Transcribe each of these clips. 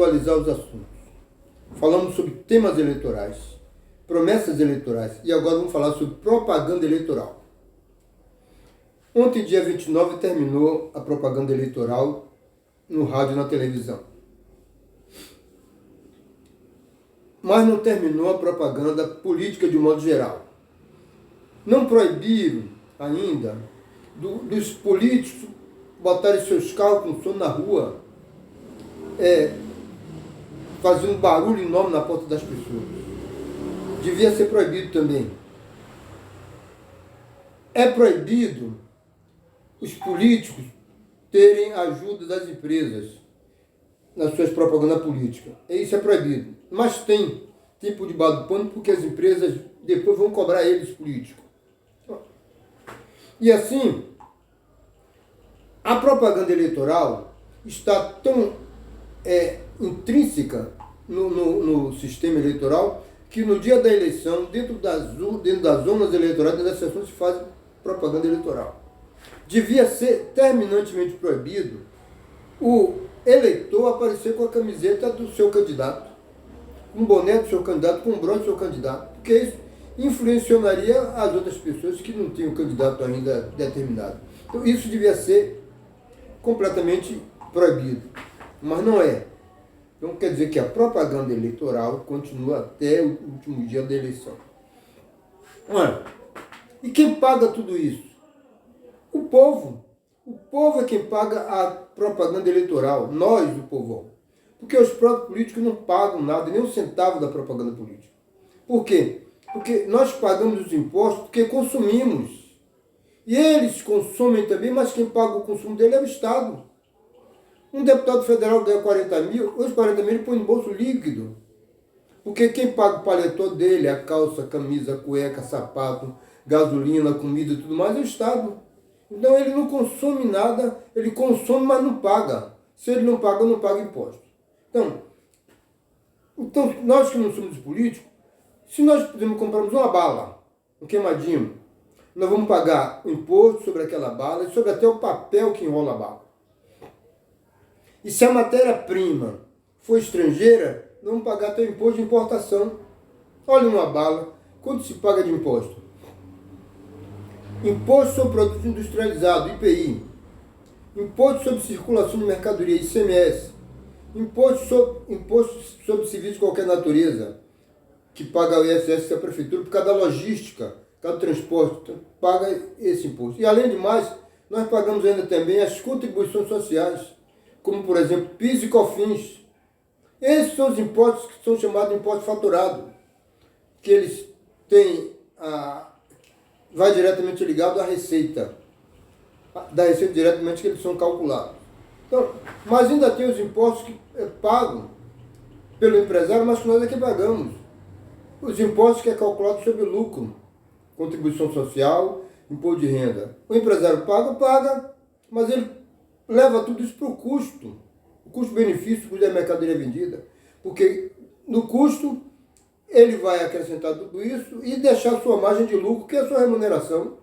atualizar os assuntos. Falamos sobre temas eleitorais, promessas eleitorais, e agora vamos falar sobre propaganda eleitoral. Ontem, dia 29, terminou a propaganda eleitoral no rádio e na televisão. Mas não terminou a propaganda política de um modo geral. Não proibiram ainda dos políticos botarem seus carros com som na rua, fazendo barulho enorme na porta das pessoas. Devia ser proibido também. É proibido os políticos terem ajuda das empresas nas suas propagandas políticas. Isso é proibido. Mas tem por debaixo do pano, porque as empresas depois vão cobrar eles, políticos. E assim, a propaganda eleitoral está tão intrínseca no sistema eleitoral que no dia da eleição, dentro das zonas eleitorais, dentro das sessões, se faz propaganda eleitoral. Devia ser terminantemente proibido o eleitor aparecer com a camiseta do seu candidato, com um boné do seu candidato, com um bronze do seu candidato, porque isso influenciaria as outras pessoas que não tinham candidato ainda determinado. Então isso devia ser completamente proibido, mas não é. Então quer dizer que a propaganda eleitoral continua até o último dia da eleição. Olha, e quem paga tudo isso? O povo. O povo é quem paga a propaganda eleitoral, nós, o povão. Porque os próprios políticos não pagam nada, nem um centavo da propaganda política. Por quê? Porque nós pagamos os impostos porque consumimos. E eles consomem também, mas quem paga o consumo dele é o Estado. Um deputado federal ganha 40 mil, os 40 mil ele põe no bolso líquido. Porque quem paga o paletó dele, a calça, a camisa, a cueca, sapato, gasolina, comida e tudo mais, é o Estado. Então ele não consome nada, ele consome, mas não paga. Se ele não paga, não paga imposto. Então nós que não somos políticos, se nós, por exemplo, comprarmos uma bala, um queimadinho, nós vamos pagar o imposto sobre aquela bala e sobre até o papel que enrola a bala. E se a matéria-prima for estrangeira, nós vamos pagar até o imposto de importação. Olha uma bala, quanto se paga de imposto? Imposto sobre produto industrializado, IPI. Imposto sobre circulação de mercadoria, ICMS. Imposto sobre serviços de qualquer natureza, que paga o ISS da prefeitura por causa da logística, por causa do transporte, paga esse imposto. E além de mais, nós pagamos ainda também as contribuições sociais, como por exemplo PIS e COFINS. Esses são os impostos que são chamados de imposto faturado, que eles têm vai diretamente ligado à receita, da receita diretamente que eles são calculados. Então, mas ainda tem os impostos que pagam pelo empresário, mas que nós é que pagamos. Os impostos que é calculado sobre o lucro, contribuição social, imposto de renda. O empresário paga, mas ele leva tudo isso para o custo-benefício, o custo da mercadoria vendida. Porque no custo ele vai acrescentar tudo isso e deixar sua margem de lucro, que é a sua remuneração.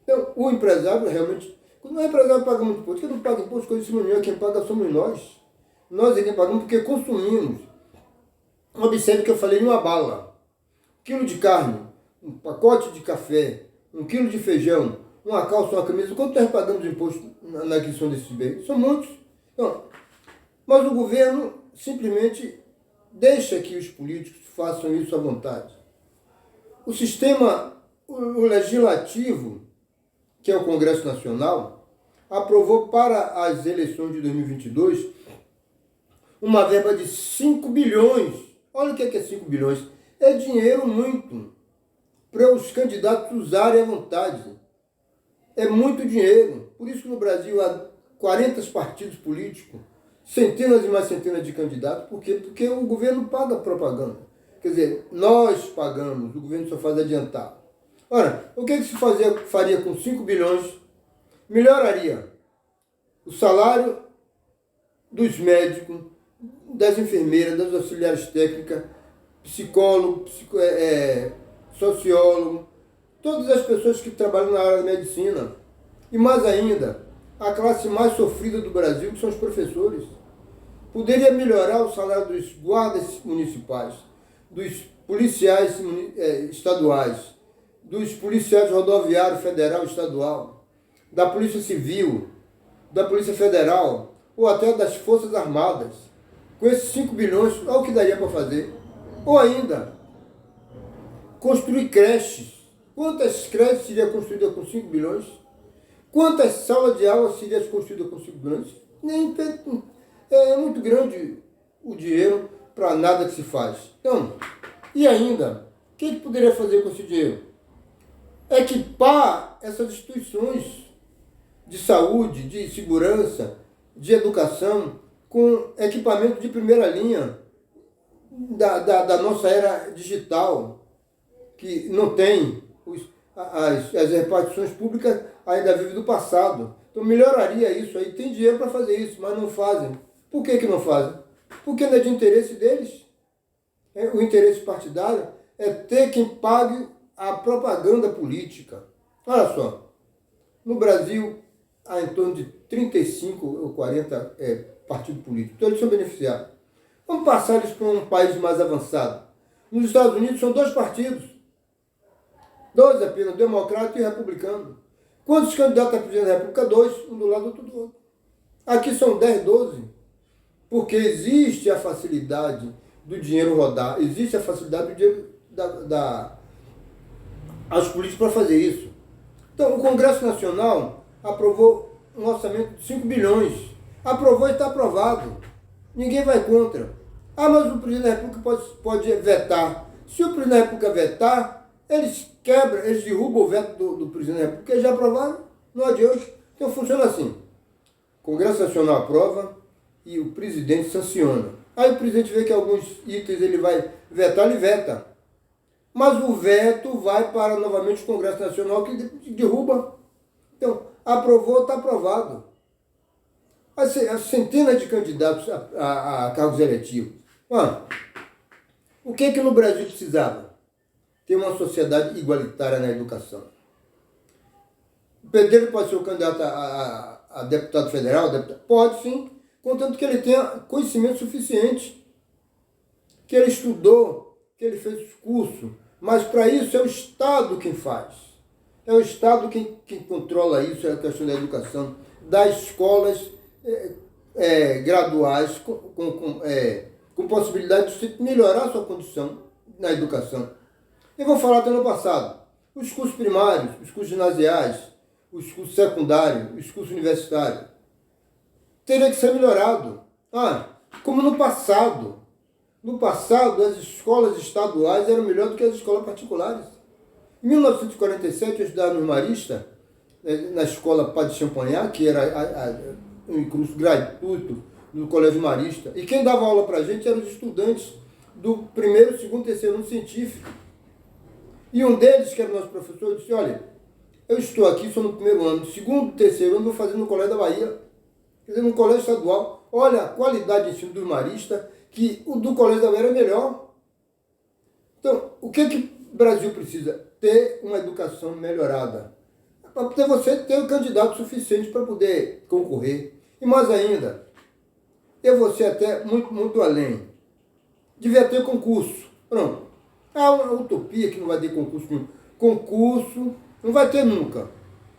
Então, o empresário realmente... Quando o empresário paga muito imposto, quem não paga imposto, coisa nenhuma, quem paga somos nós. Nós é quem pagamos porque consumimos. Observe que eu falei em uma bala. 1 quilo de carne, um pacote de café, 1 quilo de feijão, uma calça, uma camisa. Quanto nós pagamos de imposto na aquisição desses bens? São muitos. Então, mas o governo simplesmente deixa que os políticos façam isso à vontade. O sistema, o legislativo, que é o Congresso Nacional, aprovou para as eleições de 2022 uma verba de 5 bilhões. Olha o que é 5 bilhões. É dinheiro muito para os candidatos usarem à vontade. É muito dinheiro. Por isso que no Brasil há 40 partidos políticos, centenas e mais centenas de candidatos. Por quê? Porque o governo paga propaganda. Quer dizer, nós pagamos, o governo só faz adiantar. Ora, o que se faria com 5 bilhões? Melhoraria o salário dos médicos, das enfermeiras, das auxiliares técnicas, psicólogo, sociólogo, todas as pessoas que trabalham na área da medicina. E mais ainda, a classe mais sofrida do Brasil, que são os professores. Poderia melhorar o salário dos guardas municipais, dos policiais estaduais, dos policiais rodoviários federal e estadual, da Polícia Civil, da Polícia Federal ou até das Forças Armadas. Com esses 5 bilhões, olha o que daria para fazer. Ou ainda, construir creches. Quantas creches seriam construídas com 5 bilhões? Quantas salas de aula seriam construídas com 5 bilhões? É muito grande o dinheiro para nada que se faz. Então, e ainda, o que poderia fazer com esse dinheiro? Equipar essas instituições de saúde, de segurança, de educação, com equipamento de primeira linha da nossa era digital, que não tem as repartições públicas, ainda vivem do passado. Então melhoraria isso aí. Tem dinheiro para fazer isso, mas não fazem. Por que não fazem? Porque não é de interesse deles. O interesse partidário é ter quem pague a propaganda política. Olha só, no Brasil há em torno de 35 ou 40 partidos políticos. Então eles são beneficiados. Vamos passar isso para um país mais avançado. Nos Estados Unidos são 2 partidos. 2 apenas, democrata e republicano. Quantos candidatos a presidente da República? 2, um do lado, outro do outro. Aqui são 10, 12. Porque existe a facilidade do dinheiro rodar, existe a facilidade do dinheiro aos políticos para fazer isso. Então, o Congresso Nacional aprovou um orçamento de 5 bilhões. Aprovou e está aprovado. Ninguém vai contra. Ah, mas o presidente da República pode vetar. Se o presidente da República vetar, eles quebram, eles derrubam o veto do presidente da República, porque já aprovaram, não é de hoje. Então funciona assim. O Congresso Nacional aprova e o presidente sanciona. Aí o presidente vê que alguns itens ele vai vetar, ele veta. Mas o veto vai para novamente o Congresso Nacional que derruba. Então, aprovou, está aprovado. As centenas de candidatos a cargos eletivos. O que no Brasil precisava? Ter uma sociedade igualitária na educação. O pedreiro pode ser o candidato a deputado federal? Pode sim, contanto que ele tenha conhecimento suficiente, que ele estudou, que ele fez curso. Mas para isso é o Estado quem faz. É o Estado quem controla isso, é a questão da educação, das escolas graduais, com possibilidade de melhorar a sua condição na educação. Eu vou falar até no passado. Os cursos primários, os cursos ginasiais, os cursos secundários, os cursos universitários, teria que ser melhorado. Como no passado. No passado, as escolas estaduais eram melhores do que as escolas particulares. Em 1947, eu estudava no Marista, na escola Padre Champagnat, que era um curso gratuito no Colégio Marista. E quem dava aula para a gente eram os estudantes do primeiro, segundo, terceiro ano científico. E um deles, que era o nosso professor, disse: olha, eu estou aqui, sou no primeiro ano, segundo, terceiro ano, vou fazer no Colégio da Bahia, quer dizer, no Colégio Estadual. Olha a qualidade de ensino dos maristas, que o do Colégio da Bahia era melhor. Então, o que o Brasil precisa? Ter uma educação melhorada. Para você ter um candidato suficiente para poder concorrer. E mais ainda, eu vou ser até muito, muito além. Devia ter concurso. Pronto. É uma utopia que não vai ter concurso nenhum. Concurso não vai ter nunca.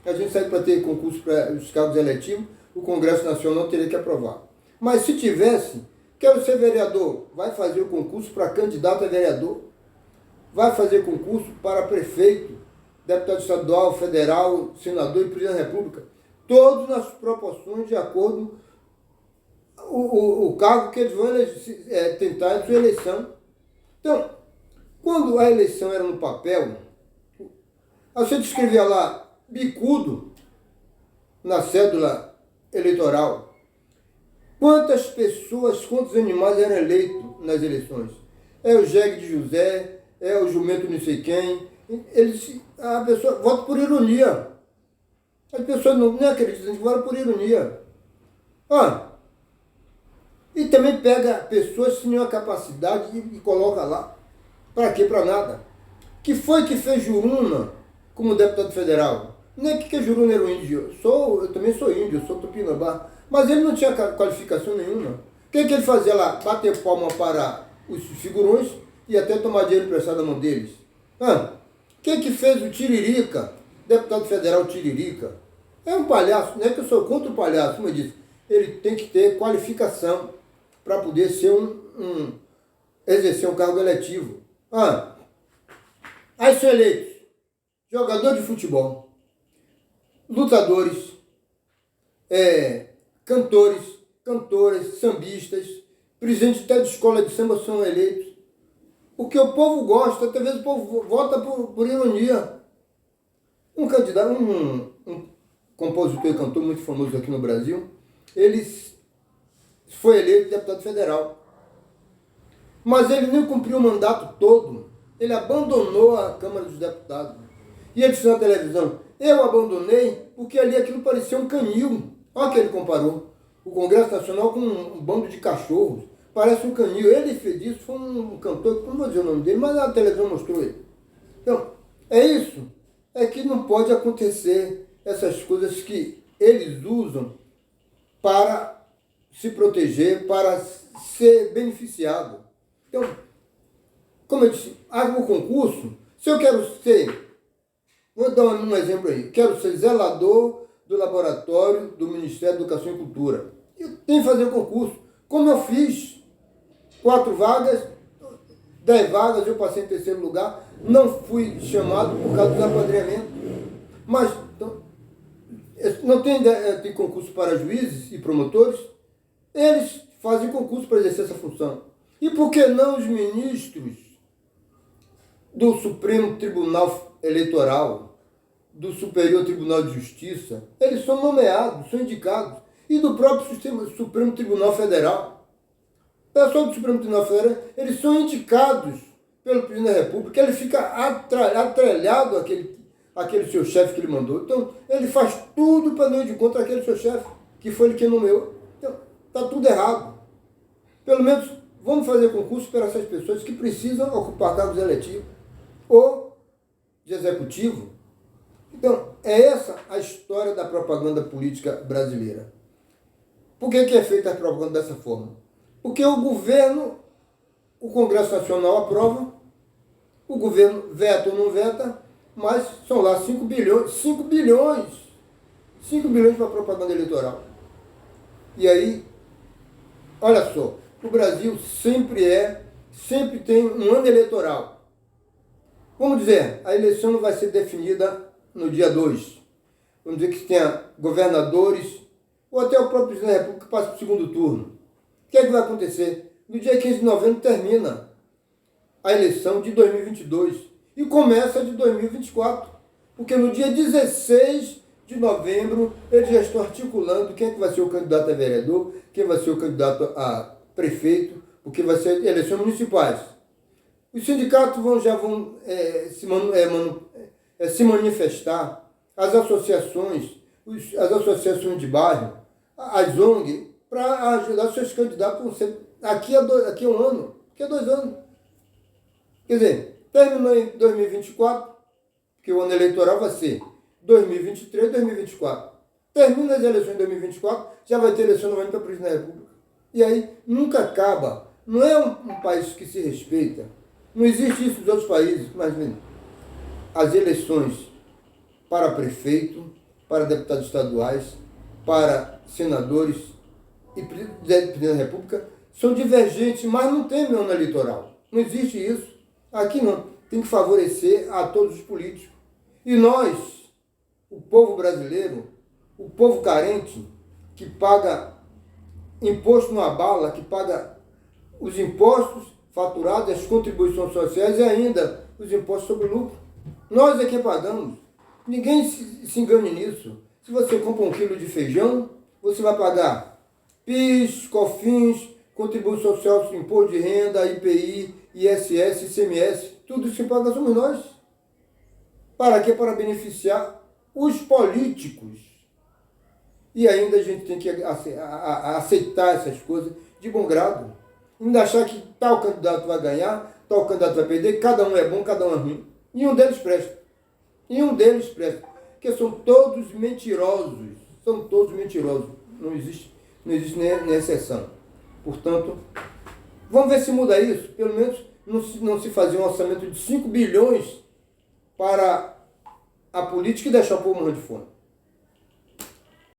A gente sabe para ter concurso para os cargos eletivos, o Congresso Nacional teria que aprovar. Mas se tivesse, quero ser vereador, vai fazer o concurso para candidato a vereador, vai fazer concurso para prefeito, deputado estadual, federal, senador e presidente da República. Todos nas proporções de acordo o cargo que eles vão tentar em sua eleição. Então, quando a eleição era no papel, você escrevia lá bicudo na cédula eleitoral. Quantas pessoas, quantos animais eram eleitos nas eleições? É o jegue de José, é o jumento não sei quem. A pessoa vota por ironia. As pessoas não acreditam, votam por ironia. E também pega pessoas sem nenhuma capacidade e coloca lá. Para quê? Para nada. Que foi que fez Juruna como deputado federal? Não é que Juruna era um índio. Eu também sou índio, eu sou tupinambá. Mas ele não tinha qualificação nenhuma. que ele fazia lá? Bater palma para os figurões e até tomar dinheiro emprestado na mão deles. Que fez o Tiririca, deputado federal Tiririca? É um palhaço, não é que eu sou contra o palhaço, como eu disse, ele tem que ter qualificação para poder ser exercer um cargo eletivo. Aí são eleitos jogador de futebol, lutadores, cantores, cantoras, sambistas, presidentes até de escola de samba são eleitos. O que o povo gosta, até vezes o povo vota por ironia. Um candidato, um compositor e cantor muito famoso aqui no Brasil, ele foi eleito deputado federal. Mas ele nem cumpriu o mandato todo. Ele abandonou a Câmara dos Deputados. E ele disse na televisão, eu abandonei porque ali aquilo parecia um canil. Olha que ele comparou o Congresso Nacional com um bando de cachorros. Parece um canil. Ele fez isso, foi um cantor, não vou dizer o nome dele, mas a televisão mostrou ele. Então, é isso. É que não pode acontecer essas coisas que eles usam para se proteger, para ser beneficiado. Então, como eu disse, o concurso, se eu quero ser, vou dar um exemplo aí, quero ser zelador do laboratório do Ministério da Educação e Cultura. Eu tenho que fazer o concurso. Como eu fiz 4 vagas, 10 vagas, eu passei em terceiro lugar, não fui chamado por causa do apadrinhamento. Mas então, não tem concurso para juízes e promotores, eles fazem concurso para exercer essa função. E por que não os ministros do Supremo Tribunal Eleitoral, do Superior Tribunal de Justiça, eles são nomeados, são indicados, e do próprio Supremo Tribunal Federal. O pessoal do Supremo Tribunal Federal, eles são indicados pelo presidente da República, ele fica atrelhado àquele seu chefe que ele mandou. Então, ele faz tudo para não ir de contra aquele seu chefe, que foi ele que nomeou. Então, está tudo errado. Pelo menos, vamos fazer concurso para essas pessoas que precisam ocupar cargos eletivos ou de executivo. Então, é essa a história da propaganda política brasileira. Por que é feita a propaganda dessa forma? Porque o governo, o Congresso Nacional aprova, o governo veta ou não veta, mas são lá 5 bilhões para propaganda eleitoral. E aí, olha só, o Brasil sempre tem um ano eleitoral. Vamos dizer, a eleição não vai ser definida no dia 2. Vamos dizer que tenha governadores, ou até o próprio presidente da República que passe para o segundo turno. O que é que vai acontecer? No dia 15 de novembro termina a eleição de 2022 e começa a de 2024. Porque no dia 16 de novembro eles já estão articulando quem é que vai ser o candidato a vereador, quem vai ser o candidato a prefeito, porque vai ser eleições municipais. Os sindicatos já vão se manifestar, as associações de bairro, as ONG, para ajudar seus candidatos daqui a um ano, daqui a 2 anos. Quer dizer, terminou em 2024, porque o ano eleitoral vai ser 2023, 2024. Termina as eleições em 2024, já vai ter eleição no ano para presidente da República. E aí nunca acaba. Não é um país que se respeita. Não existe isso nos outros países. Mas as eleições para prefeito, para deputados estaduais, para senadores e presidente da República são divergentes, mas não tem ano eleitoral. Não existe isso. Aqui não. Tem que favorecer a todos os políticos. E nós, o povo brasileiro, o povo carente, que paga imposto numa bala, que paga os impostos faturados, as contribuições sociais e ainda os impostos sobre o lucro. Nós é que pagamos. Ninguém se engane nisso. Se você compra 1 quilo de feijão, você vai pagar PIS, COFINS, contribuição social, imposto de renda, IPI, ISS, ICMS, tudo isso que paga somos nós. Para quê? Para beneficiar os políticos. E ainda a gente tem que aceitar essas coisas de bom grado. Ainda achar que tal candidato vai ganhar, tal candidato vai perder, cada um é bom, cada um é ruim. Nenhum deles presta. Nenhum deles presta. Porque são todos mentirosos. São todos mentirosos. Não existe nem exceção. Portanto, vamos ver se muda isso. Pelo menos não se fazia um orçamento de 5 bilhões para a política e deixar o povo morrer de fome.